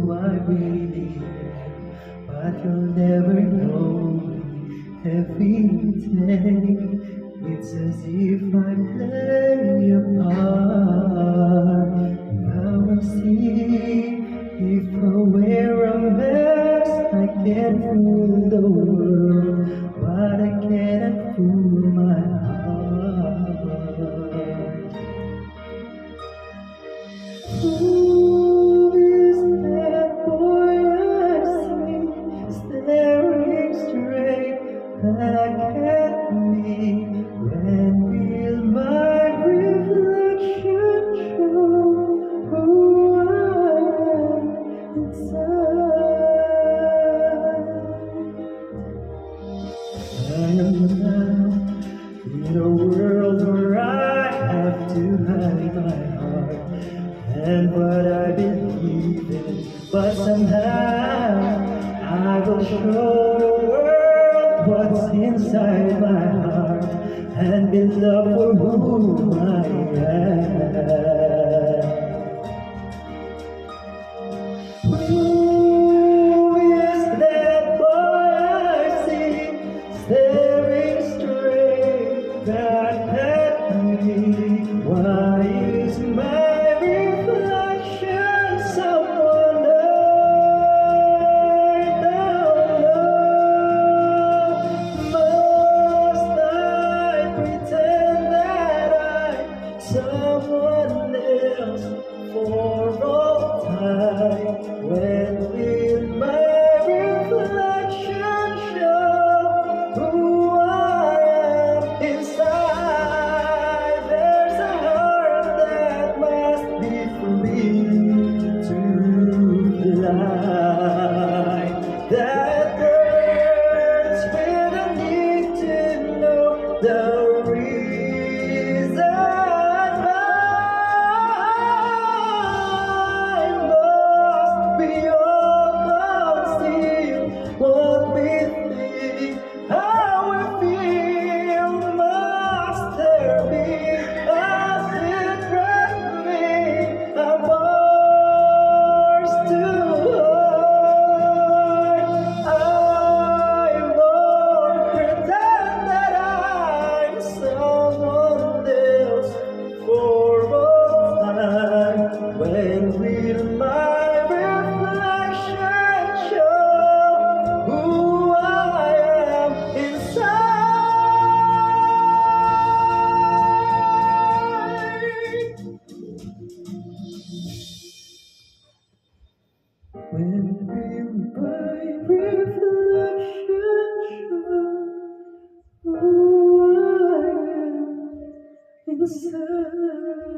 who I really am, but you'll never know me every day. It's as if I play a part. Now I see if I wear a mask, I can fool the world, but I cannot fool my heart. Who is that boy I see staring straight back at me? When will my reflection show who I am inside? I am now in a world where I have to hide my heart and what I believe in, but somehow I will show the world what's inside my heart and be loved for who I am. Who is that boy I see staring straight back at me? Why is my reflection someone I don't know? Must I pretend that I'm someone else for all time? When will my reflection show who I am inside? There's a heart that must be free to fly, that burns with a need to know the reason why. We all conceal what we think, how we feel. Must there be a secret me, a force to hide? I won't pretend that I'm someone else for all time. When will my reflection show who I am inside? When will my reflection show who I am inside?